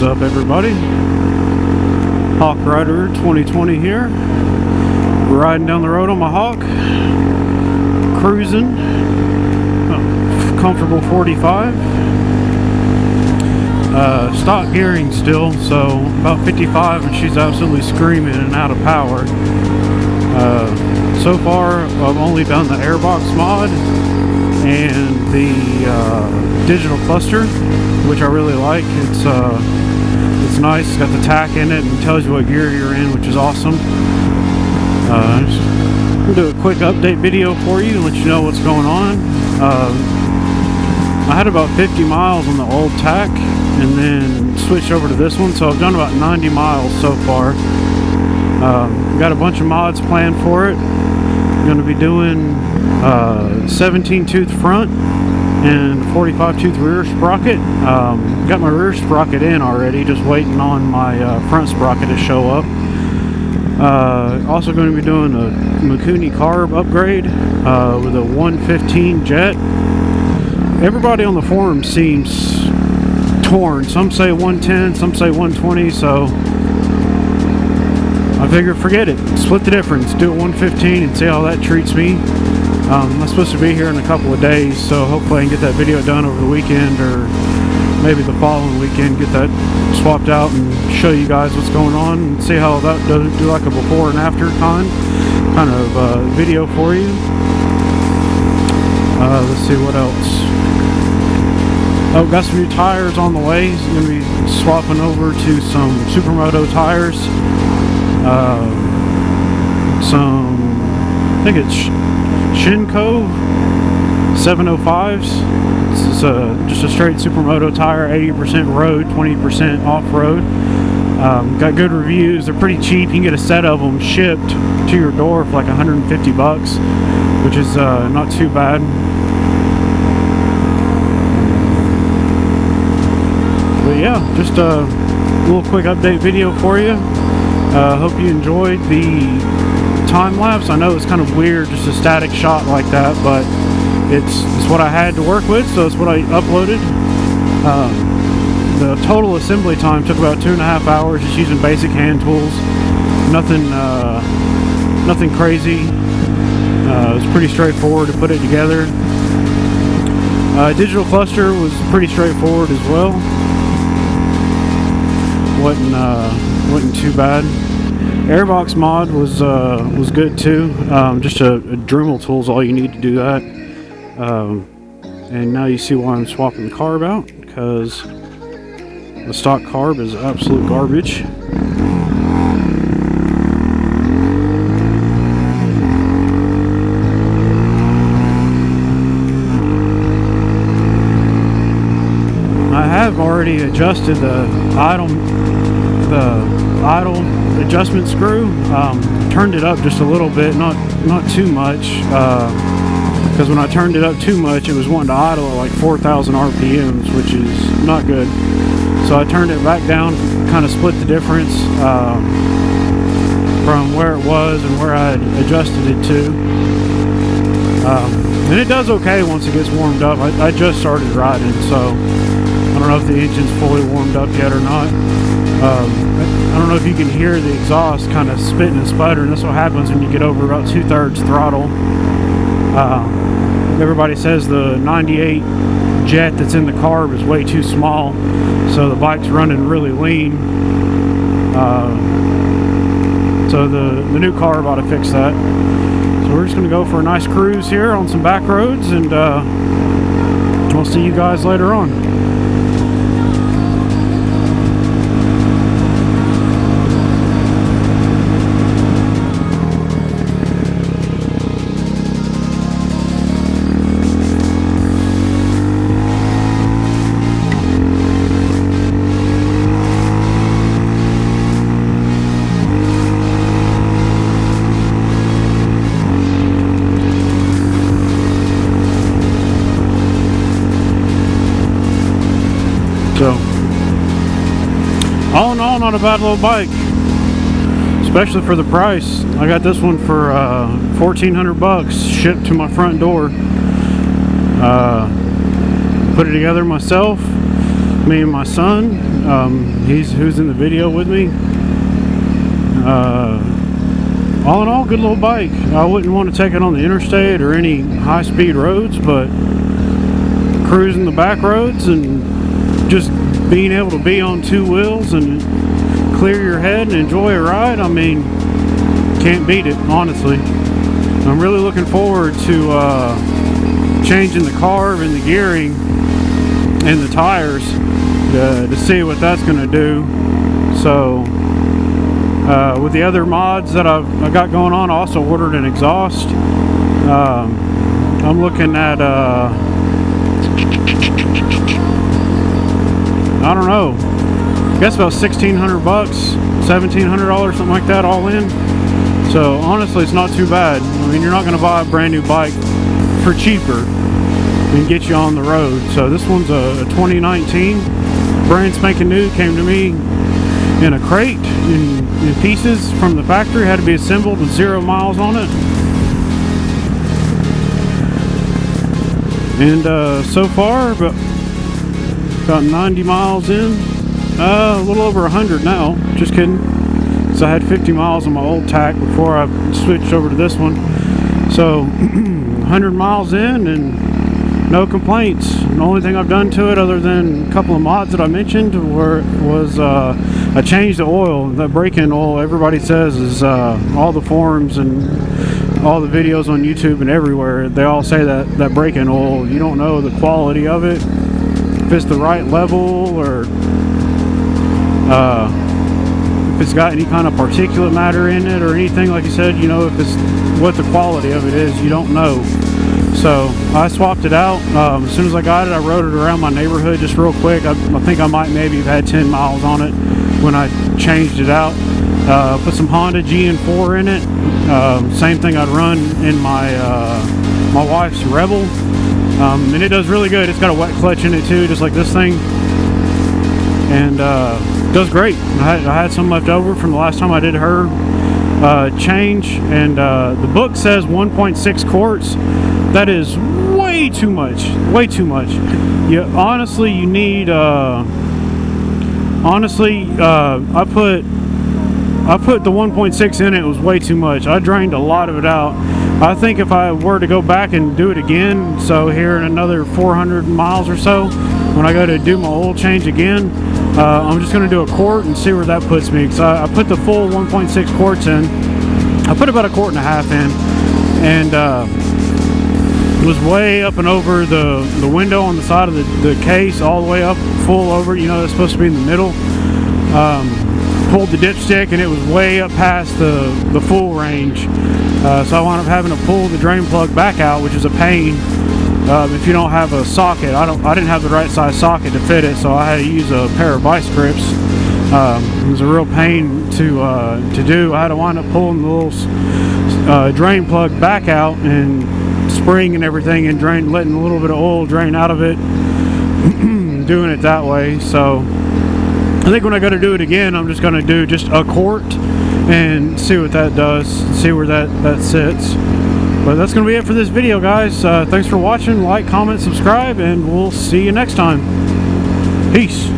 up, everybody? Hawk Rider 2020 here. Riding down the road on my Hawk, cruising, comfortable 45. Stock gearing still, so about 55, and she's absolutely screaming and out of power. So far, I've only done the airbox mod and the digital cluster, which I really like. It's nice. It's got the tack in it and tells you what gear you're in, which is awesome. Just gonna do a quick update video for you and let you know what's going on. I had about 50 miles on the old tack and then switched over to this one, so I've done about 90 miles so far. Got a bunch of mods planned for it. I'm going to be doing 17 tooth front and 45 tooth rear sprocket. Got my rear sprocket in already, just waiting on my front sprocket to show up. Also going to be doing a Mikuni carb upgrade with a 115 jet. Everybody on the forum seems torn. Some say 110, some say 120, so I figure forget it. Split the difference. Do it 115 and see how that treats me. I'm supposed to be here in a couple of days, so hopefully I can get that video done over the weekend or maybe the following weekend. Get that swapped out and show you guys what's going on and see how that does. Do like a before and after kind of video for you. Let's see what else. Oh, got some new tires on the way. So I'm going to be swapping over to some Supermoto tires. I think it's Shinko 705s. This is just a straight Supermoto tire, 80% road, 20% off-road. Got good reviews. They're pretty cheap. You can get a set of them shipped to your door for like 150 bucks, which is not too bad. But yeah, just a little quick update video for you. Hope you enjoyed the time lapse. I know it's kind of weird, just a static shot like that, but it's what I had to work with, so it's what I uploaded. The total assembly time took about 2.5 hours, just using basic hand tools. Nothing crazy. It was pretty straightforward to put it together. Digital cluster was pretty straightforward as well. Wasn't too bad. Airbox mod was good too. Just a Dremel tool's all you need to do that. And now you see why I'm swapping the carb out, because the stock carb is absolute garbage. I have already adjusted the idle adjustment screw. Turned it up just a little bit, not too much, because when I turned it up too much, it was wanting to idle at like 4,000 RPMs, which is not good. So I turned it back down, kind of split the difference from where it was and where I had adjusted it to. And it does okay once it gets warmed up. I just started riding, so I don't know if the engine's fully warmed up yet or not. I don't know if you can hear the exhaust kind of spitting and sputtering. That's what happens when you get over about 2/3 throttle. Everybody says the 98 jet that's in the carb is way too small, so the bike's running really lean. So the new carb ought to fix that. So we're just going to go for a nice cruise here on some back roads, and we'll see you guys later on. So, all in all, not a bad little bike, especially for the price. I got this one for 1,400 bucks shipped to my front door. Put it together myself, me and my son. who's in the video with me. All in all, good little bike. I wouldn't want to take it on the interstate or any high-speed roads, but cruising the back roads and just being able to be on two wheels and clear your head and enjoy a ride, I mean, can't beat it, honestly. I'm really looking forward to changing the carb and the gearing and the tires to see what that's going to do. So with the other mods that I got going on, I also ordered an exhaust. I'm looking at I don't know, I guess about $1,600 bucks, $1,700, something like that, all in. So honestly, it's not too bad. I mean, you're not going to buy a brand new bike for cheaper and get you on the road. So this one's a 2019, brand spanking new, came to me in a crate in pieces from the factory, had to be assembled with 0 miles on it. And so far, about 90 miles in, a little over 100 now, just kidding. So I had 50 miles on my old tack before I switched over to this one. So 100 miles in and no complaints. The only thing I've done to it, other than a couple of mods that I mentioned, was I changed the oil. The break-in oil, everybody says, is all the forums and all the videos on YouTube and everywhere, they all say that break-in oil, you don't know the quality of it, if it's the right level, or if it's got any kind of particulate matter in it or anything. Like you said, you know, if it's what the quality of it is, you don't know. So I swapped it out. As soon as I got it, I rode it around my neighborhood just real quick. I think I might maybe have had 10 miles on it when I changed it out. Put some Honda GN4 in it. Same thing I'd run in my my wife's Rebel, and it does really good. It's got a wet clutch in it too, just like this thing, and does great. I had some left over from the last time I did her change, and the book says 1.6 quarts. That is way too much. Way too much. Honestly, you need. I put the 1.6 in it. It was way too much. I drained a lot of it out. I think if I were to go back and do it again, so here in another 400 miles or so, when I go to do my oil change again, I'm just going to do a quart and see where that puts me. Because I put the full 1.6 quarts in. I put about 1.5 quarts in, and it was way up and over the window on the side of the case, all the way up, full over. You know, it's supposed to be in the middle. Pulled the dipstick and it was way up past the full range, so I wound up having to pull the drain plug back out, which is a pain if you don't have a socket. I didn't have the right size socket to fit it, so I had to use a pair of vice grips. It was a real pain to do. I had to wind up pulling the little drain plug back out and spring and everything, and letting a little bit of oil drain out of it, doing it that way. So I think when I go to do it again, I'm just going to do just a quart and see what that does, see where that sits. But that's going to be it for this video, guys. Thanks for watching. Like, comment, subscribe, and we'll see you next time. Peace.